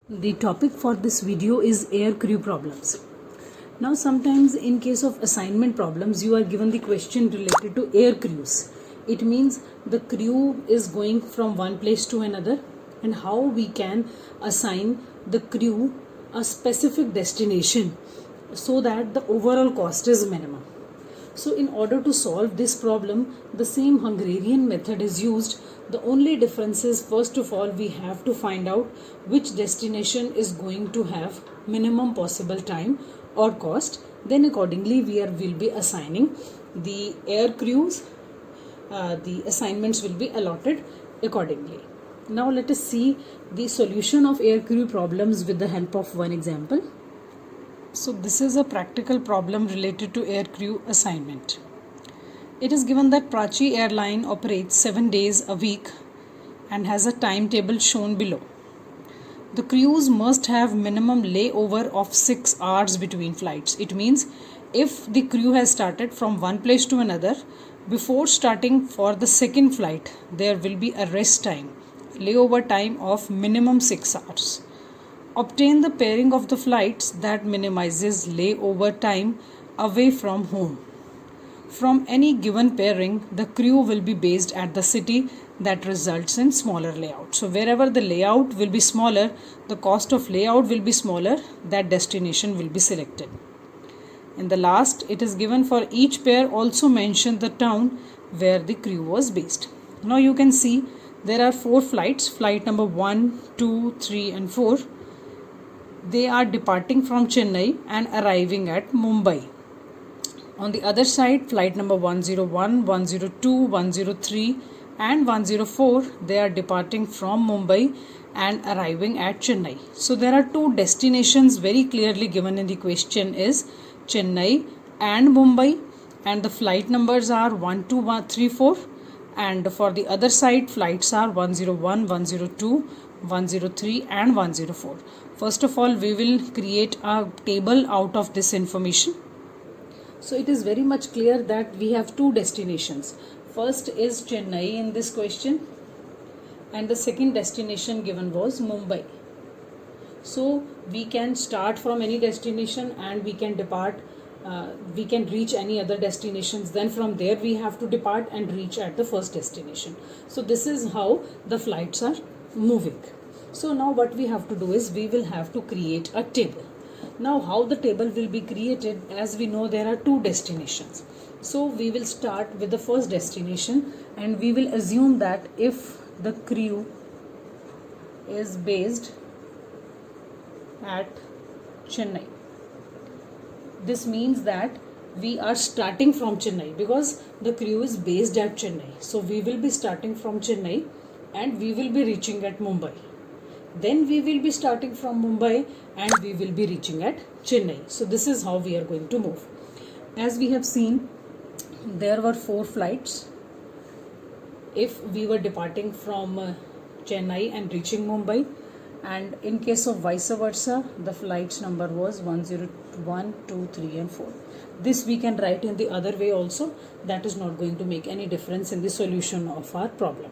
The topic for this video is air crew problems. Now sometimes in case of assignment problems you are given the question related to air crews. It means the crew is going from one place to another and how we can assign the crew a specific destination so that the overall cost is minimum. So in order to solve this problem, the same Hungarian method is used. The only difference is, first of all, we have to find out which destination is going to have minimum possible time or cost. Then accordingly will be assigning the air crews. The assignments will be allotted accordingly. Now let us see the solution of air crew problems with the help of one example. So this is a practical problem related to air crew assignment. It is given that Prachi Airline operates 7 days a week and has a timetable shown below. The crews must have minimum layover of 6 hours between flights. It means if the crew has started from one place to another, before starting for the second flight, there will be a rest time, layover time of minimum 6 hours. Obtain the pairing of the flights that minimizes layover time away from home. From any given pairing, the crew will be based at the city that results in smaller layout. So wherever the layout will be smaller, the cost of layout will be smaller, that destination will be selected. In the last, it is given for each pair also mention the town where the crew was based. Now you can see there are 4 flights, flight number 1, 2, 3 and 4. They are departing from Chennai and arriving at Mumbai. On the other side, flight number 101, 102, 103 and 104, they are departing from Mumbai and arriving at Chennai. So there are 2 destinations very clearly given in the question is Chennai and Mumbai, and the flight numbers are 1, 2, 1, 3, 4, and for the other side flights are 101, 102, 103 and 104. First of all, we will create a table out of this information. So it is very much clear that we have 2 destinations. First is Chennai in this question and the second destination given was Mumbai. So we can start from any destination and we can depart, we can reach any other destinations. Then from there we have to depart and reach at the first destination. So this is how the flights are moving. So now what we have to do is we will have to create a table. Now how the table will be created, as we know there are 2 destinations. So we will start with the first destination and we will assume that if the crew is based at Chennai, this means that we are starting from Chennai because the crew is based at Chennai. So we will be starting from Chennai and we will be reaching at Mumbai. Then we will be starting from Mumbai and we will be reaching at Chennai. So this is how we are going to move. As we have seen, there were 4 flights. If we were departing from Chennai and reaching Mumbai, and in case of vice versa, the flights number was 101, 2, 3 and 4. This we can write in the other way also. That is not going to make any difference in the solution of our problem.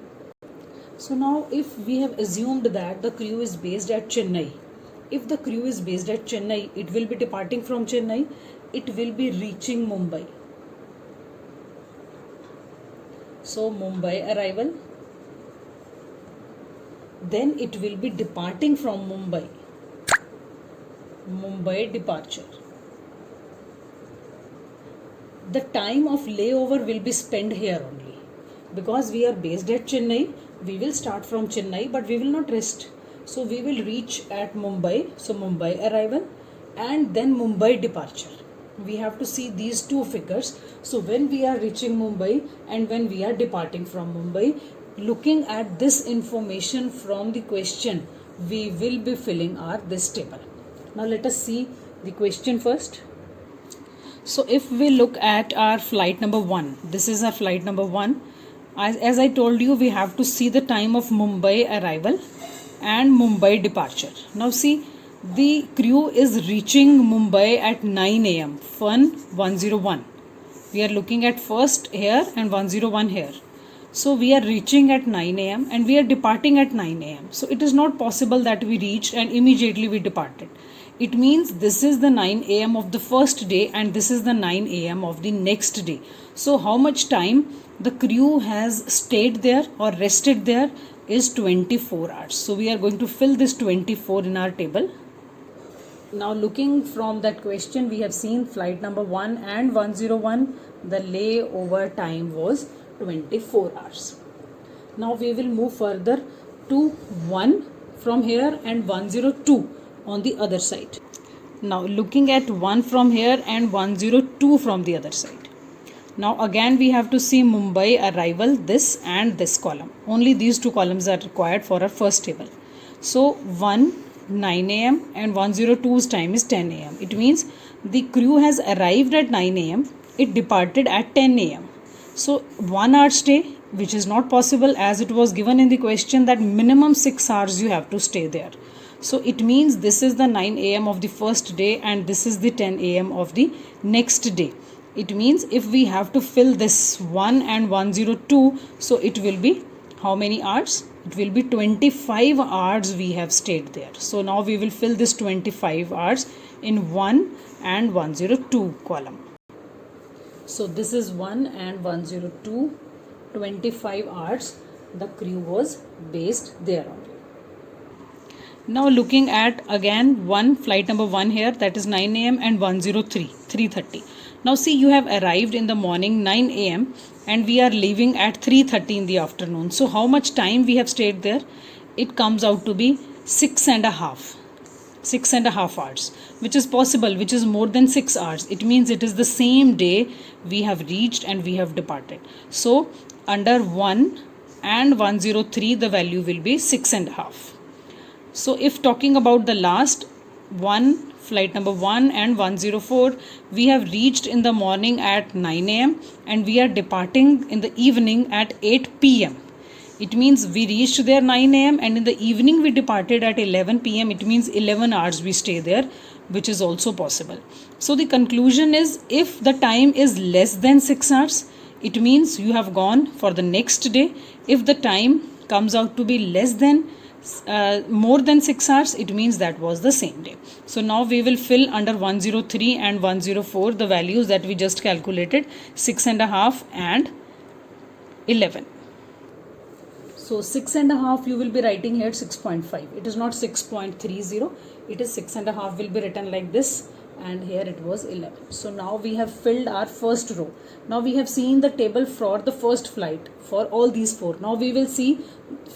So now if we have assumed that the crew is based at Chennai, if the crew is based at Chennai, it will be departing from Chennai, it will be reaching Mumbai. So Mumbai arrival, then it will be departing from Mumbai, Mumbai departure. The time of layover will be spent here only because we are based at Chennai. We will start from Chennai but we will not rest. So we will reach at Mumbai. So Mumbai arrival and then Mumbai departure. We have to see these 2 figures. So when we are reaching Mumbai and when we are departing from Mumbai, looking at this information from the question, we will be filling this table. Now let us see the question first. So if we look at our flight number 1, this is our flight number 1. As I told you, we have to see the time of Mumbai arrival and Mumbai departure. Now see, the crew is reaching Mumbai at 9 am, fun 101. We are looking at first here and 101 here. So we are reaching at 9 a.m. and we are departing at 9 a.m. So it is not possible that we reached and immediately we departed. It means this is the 9 a.m. of the first day and this is the 9 a.m. of the next day. So how much time the crew has stayed there or rested there is 24 hours. So we are going to fill this 24 in our table. Now looking from that question, we have seen flight number 1 and 101, the layover time was 24 hours. Now we will move further to 1 from here and 102 on the other side. Now looking at 1 from here and 102 from the other side. Now again we have to see Mumbai arrival, this and this column. Only these two columns are required for our first table. So 1 9 a.m. and 102's time is 10 a.m. It means the crew has arrived at 9 a.m. It departed at 10 a.m. So 1 hour stay, which is not possible as it was given in the question that minimum 6 hours you have to stay there. So it means this is the 9 a.m. of the first day and this is the 10 a.m. of the next day. It means if we have to fill this 1 and 102, so it will be how many hours? It will be 25 hours we have stayed there. So now we will fill this 25 hours in 1 and 102 column. So this is 1 and 102, 25 hours the crew was based there only. Now looking at again flight number 1 here, that is 9 a.m. and 103, 3:30. Now see, you have arrived in the morning 9 a.m. and we are leaving at 3:30 in the afternoon. So how much time we have stayed there? It comes out to be 6.5 hours, which is possible, which is more than 6 hours. It means it is the same day we have reached and we have departed. So under 1 and 103 the value will be 6.5. So if talking about the last one, flight number 1 and 104, we have reached in the morning at 9 a.m. and we are departing in the evening at 8 p.m. It means we reached there 9 a.m. and in the evening we departed at 11 p.m. It means 11 hours we stay there, which is also possible. So the conclusion is, if the time is less than 6 hours, it means you have gone for the next day. If the time comes out to be less than more than 6 hours, it means that was the same day. So now we will fill under 103 and 104 the values that we just calculated, 6.5 and 11. So 6.5 you will be writing here 6.5. It is not 6.30. It is 6.5 will be written like this, and here it was 11. So now we have filled our first row. Now we have seen the table for the first flight for all these 4. Now we will see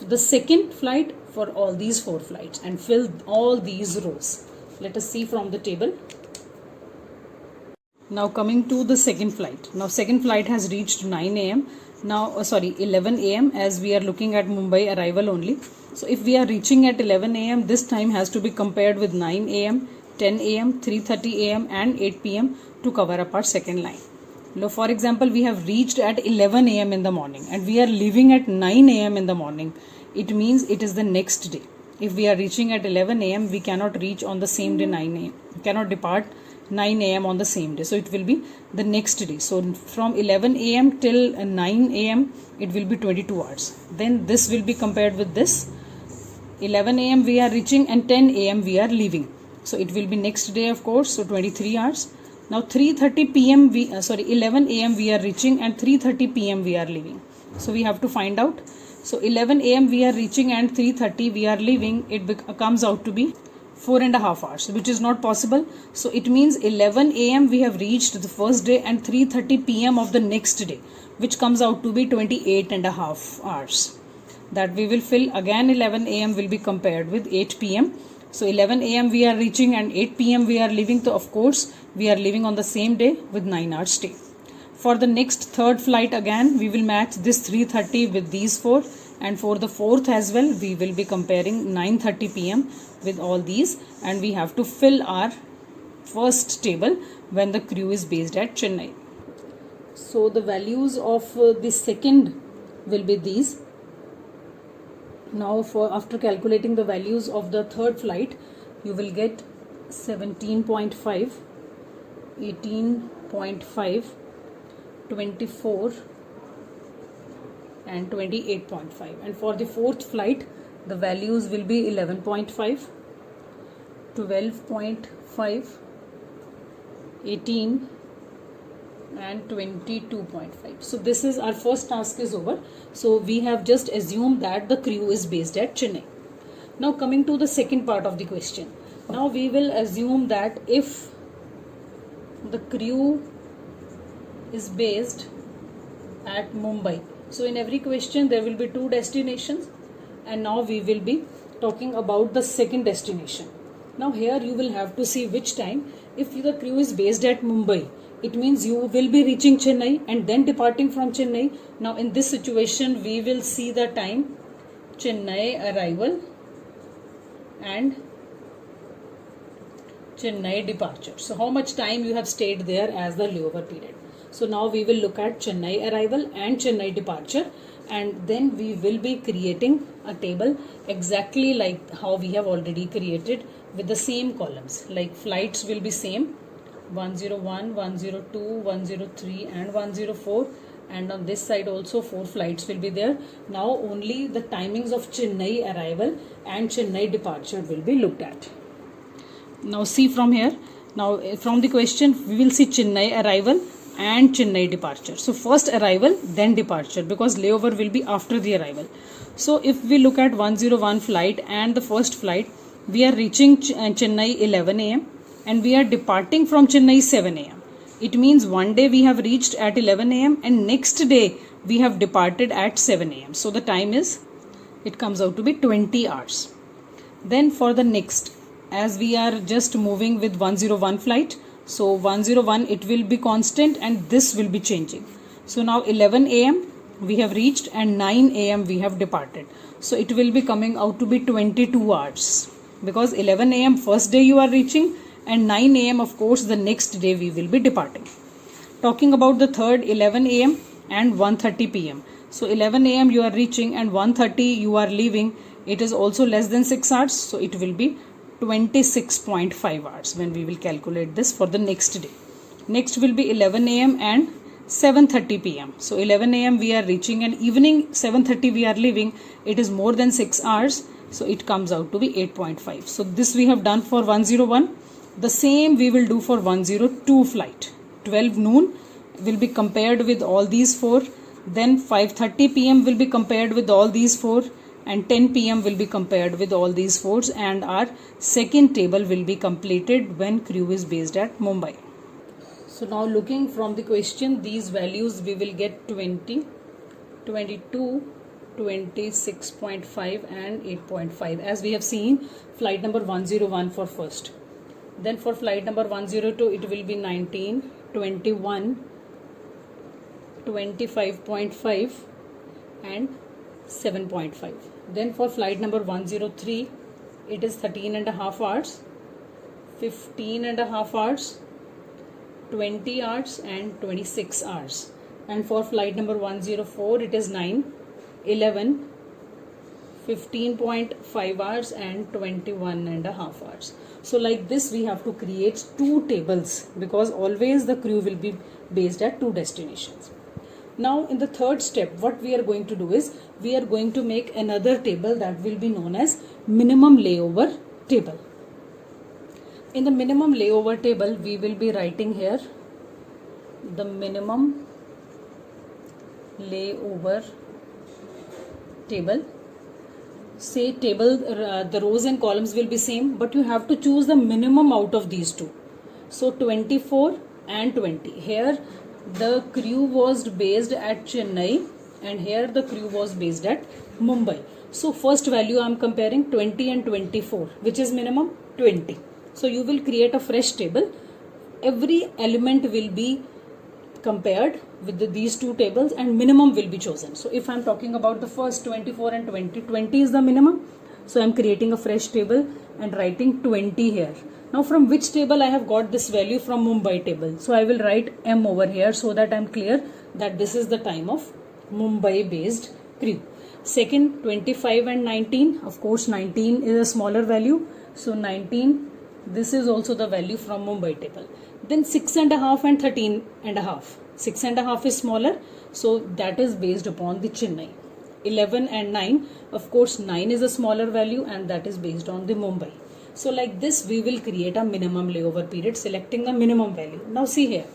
the second flight for all these 4 flights and fill all these rows. Let us see from the table. Now coming to the second flight. Now second flight has reached 9 a.m. Now 11 a.m. as we are looking at Mumbai arrival only. So if we are reaching at 11 a.m. this time has to be compared with 9 a.m., 10 a.m., 3:30 a.m. and 8 p.m. to cover up our second line. Now for example, we have reached at 11 a.m. in the morning and we are leaving at 9 a.m. in the morning. It means it is the next day. If we are reaching at 11 a.m., we cannot reach on the same day 9 a.m. We cannot depart 9 a.m. on the same day. So it will be the next day. So from 11 a.m. till 9 a.m. it will be 22 hours. Then this will be compared with this. 11 a.m. we are reaching and 10 a.m. we are leaving. So it will be next day, of course. So 23 hours. Now 3:30 p.m. 11 a.m. we are reaching and 3:30 p.m. we are leaving. So we have to find out. So 11 a.m. we are reaching and 3:30 we are leaving. It comes out to be 4.5 hours, which is not possible. So it means 11 a.m. we have reached the first day and 3:30 p.m. of the next day, which comes out to be 28.5 hours. That we will fill again. 11 a.m. will be compared with 8 p.m. So 11 a.m. we are reaching and 8 p.m. we are leaving. So of course we are leaving on the same day with 9 hours stay. For the next third flight again we will match this 3:30 with these 4, and for the fourth as well we will be comparing 9:30 p.m. with all these, and we have to fill our first table when the crew is based at Chennai. So the values of the second will be these. Now after calculating the values of the third flight, you will get 17.5, 18.5, 24 and 28.5. And for the fourth flight, the values will be 11.5, 12.5, 18 and 22.5. So this is our first task is over. So we have just assumed that the crew is based at Chennai. Now coming to the second part of the question. Now we will assume that if the crew is based at Mumbai. So in every question there will be two destinations, and now we will be talking about the second destination. Now here you will have to see which time. If the crew is based at Mumbai, it means you will be reaching Chennai and then departing from Chennai. Now in this situation we will see the time Chennai arrival and Chennai departure. So how much time you have stayed there as the layover period. So now we will look at Chennai arrival and Chennai departure, and then we will be creating a table exactly like how we have already created with the same columns. Like flights will be same, 101, 102, 103 and 104, and on this side also 4 flights will be there. Now only the timings of Chennai arrival and Chennai departure will be looked at. Now see from here, now from the question we will see Chennai arrival and Chennai departure. So first arrival then departure, because layover will be after the arrival. So if we look at 101 flight and the first flight, we are reaching Chennai 11 am and we are departing from Chennai 7 am. It means one day we have reached at 11 am and next day we have departed at 7 am. So the time is, it comes out to be 20 hours. Then for the next, as we are just moving with 101 flight, so 101 it will be constant and this will be changing. So now 11 am we have reached and 9 am we have departed. So it will be coming out to be 22 hours, because 11 am first day you are reaching and 9 am of course the next day we will be departing. Talking about the third, 11 am and 1:30 pm. So 11 am you are reaching and 1:30 you are leaving. It is also less than 6 hours, so it will be 26.5 hours when we will calculate this for the next day. Next will be 11 am and 7:30 pm. So 11 am we are reaching and evening 7:30 we are leaving. It is more than 6 hours, so it comes out to be 8.5. So this we have done for 101. The same we will do for 102 flight. 12 noon will be compared with all these 4. Then 5:30 pm will be compared with all these 4. And 10 pm will be compared with all these 4s, and our second table will be completed when crew is based at Mumbai. So now looking from the question, these values we will get 20, 22, 26.5 and 8.5, as we have seen flight number 101 for first. Then for flight number 102 it will be 19, 21, 25.5 and 7.5. Then for flight number 103 it is 13.5 hours, 15.5 hours, 20 hours and 26 hours. And for flight number 104 it is 9, 11, 15.5 hours and 21.5 hours. So like this we have to create 2 tables, because always the crew will be based at 2 destinations. Now in the third step, what we are going to do is, we are going to make another table that will be known as minimum layover table. In the minimum layover table, we will be writing here the minimum layover table. Say table, the rows and columns will be same, but you have to choose the minimum out of these 2. So 24 and 20. Here the crew was based at Chennai and here the crew was based at Mumbai. So first value I am comparing 20 and 24, which is minimum 20. So you will create a fresh table. Every element will be compared with these 2 tables and minimum will be chosen. So if I am talking about the first 24 and 20, 20 is the minimum. So I am creating a fresh table and writing 20 here. Now from which table I have got this value? From Mumbai table. So I will write M over here so that I am clear that this is the time of Mumbai based crew. Second, 25 and 19. Of course 19 is a smaller value. So 19, this is also the value from Mumbai table. Then 6.5 and 13.5. 6.5 is smaller, so that is based upon the Chennai. 11 and 9, of course 9 is a smaller value and that is based on the Mumbai. So like this we will create a minimum layover period selecting the minimum value. Now see here,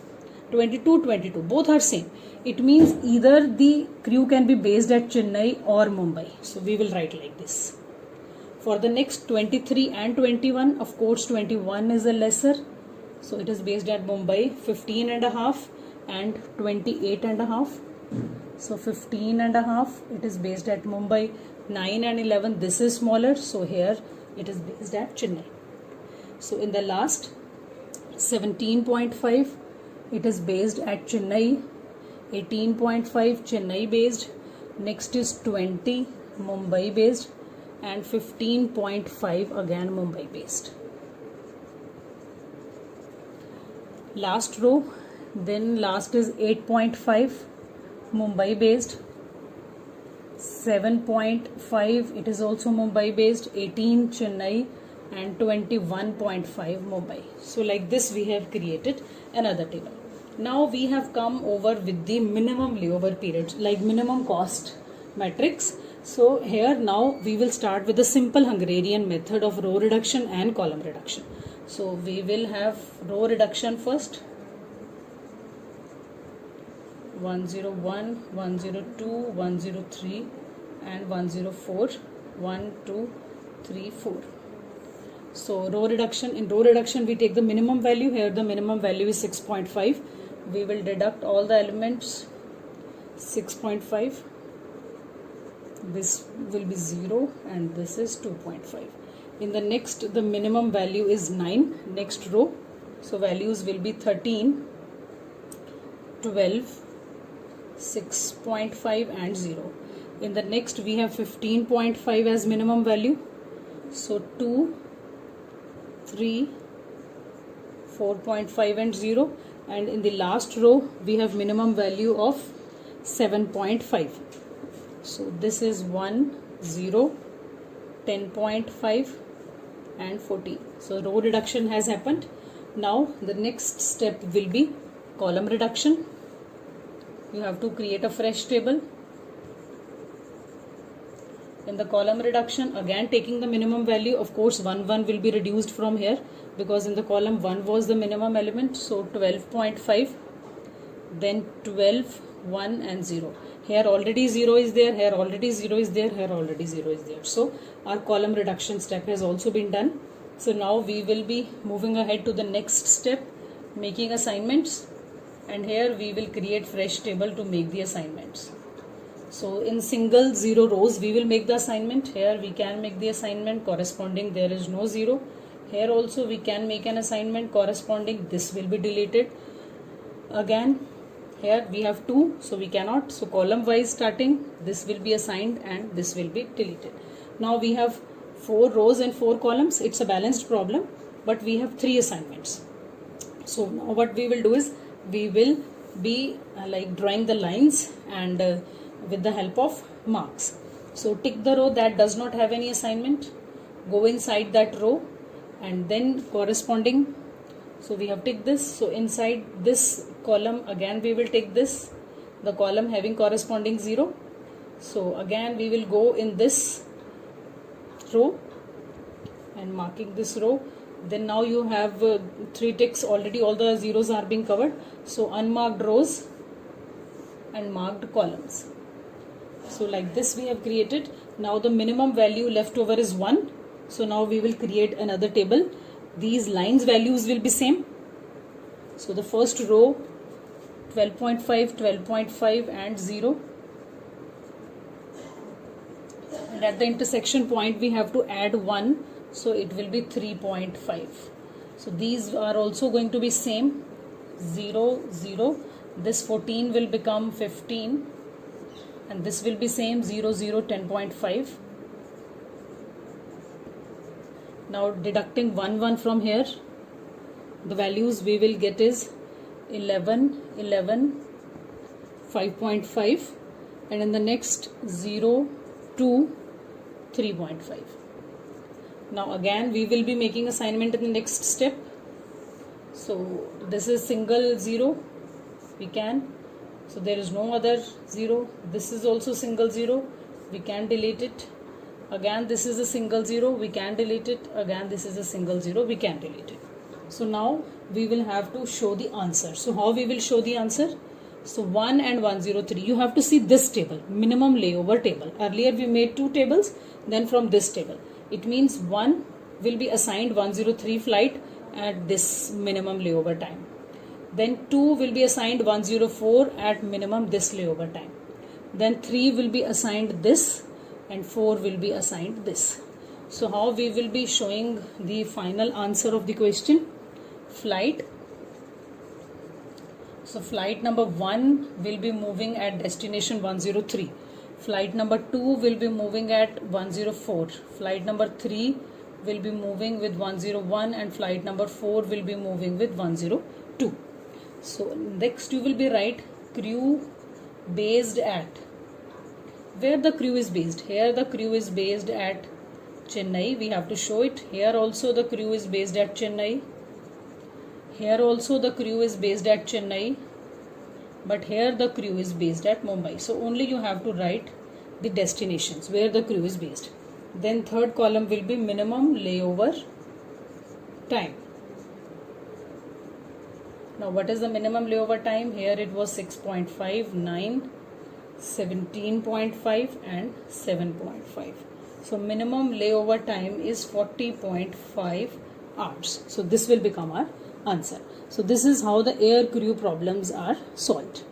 22, 22, both are same. It means either the crew can be based at Chennai or Mumbai. So we will write like this. For the next 23 and 21, of course 21 is a lesser. So it is based at Mumbai, 15.5 and 28.5. So 15.5, it is based at Mumbai. 9 and 11, this is smaller. So here it is based at Chennai. So in the last 17.5, it is based at Chennai. 18.5 Chennai based. Next is 20 Mumbai based. And 15.5 again Mumbai based. Last row, then last is 8.5 Mumbai based. 7.5 it is also Mumbai based. 18 Chennai and 21.5 Mumbai. So like this we have created another table. Now we have come over with the minimum layover period, like minimum cost matrix. So here now we will start with the simple Hungarian method of row reduction and column reduction. So we will have row reduction first. 101, 102, 103 and 104. 1, 2, 3, 4. So row reduction, in row reduction we take the minimum value. Here the minimum value is 6.5. We will deduct all the elements. 6.5. This will be 0 and this is 2.5. In the next, the minimum value is 9. Next row, so values will be 13, 12, 6.5 and 0. In the next we have 15.5 as minimum value. So 2, 3, 4.5 and 0. And in the last row we have minimum value of 7.5. So this is 1, 0, 10.5 and 14. So row reduction has happened. Now the next step will be column reduction. You have to create a fresh table. In the column reduction, again taking the minimum value, of course 1 will be reduced from here because in the column 1 was the minimum element. So 12.5, then 12, 1 and 0. Here already 0 is there, here already 0 is there, here already 0 is there. So our column reduction step has also been done. So now we will be moving ahead to the next step, making assignments. And here we will create fresh table to make the assignments. So in single 0 rows we will make the assignment. Here we can make the assignment corresponding, there is no 0. Here also we can make an assignment corresponding, this will be deleted. Again here we have 2, so we cannot. So column wise starting, this will be assigned and this will be deleted. Now we have 4 rows and 4 columns. It's a balanced problem, but we have 3 assignments. So now what we will do is, we will be like drawing the lines and with the help of marks. So tick the row that does not have any assignment, go inside that row and then corresponding, so we have ticked this. So inside this column again we will take this, the column having corresponding 0. So again we will go in this row and marking this row. Then now you have 3 ticks, already all the zeros are being covered. So unmarked rows and marked columns. So like this we have created. Now the minimum value left over is 1. So now we will create another table. These lines values will be same. So the first row 12.5, 12.5 and 0. And at the intersection point we have to add 1. So it will be 3.5. So these are also going to be same. 0, 0. This 14 will become 15. And this will be same. 0, 0, 10.5. Now deducting 1, 1 from here, the values we will get is 11, 11, 5.5. And in the next 0, 2, 3.5. Now again we will be making assignment in the next step. So this is single 0. We can So there is no other 0. This is also single 0, we can delete it. Again this is a single 0, we can delete it. Again this is a single 0, we can delete it. So now we will have to show the answer. So how we will show the answer? So 1 and 103, you have to see this table, minimum layover table. Earlier we made 2 tables, then from this table. It means 1 will be assigned 103 flight at this minimum layover time. Then 2 will be assigned 104 at minimum this layover time. Then 3 will be assigned this and 4 will be assigned this. So how we will be showing the final answer of the question? Flight. So flight number 1 will be moving at destination 103. Flight number 2 will be moving at 104. Flight number 3 will be moving with 101 and flight number 4 will be moving with 102. So next you will be write crew based at. Where the crew is based? Here the crew is based at Chennai. We have to show it. Here also the crew is based at Chennai. Here also the crew is based at Chennai. But here the crew is based at Mumbai. So only you have to write the destinations where the crew is based. Then third column will be minimum layover time. Now what is the minimum layover time? Here it was 6.5, 9, 17.5 and 7.5. So minimum layover time is 40.5 hours. So this will become our answer. So this is how the air crew problems are solved.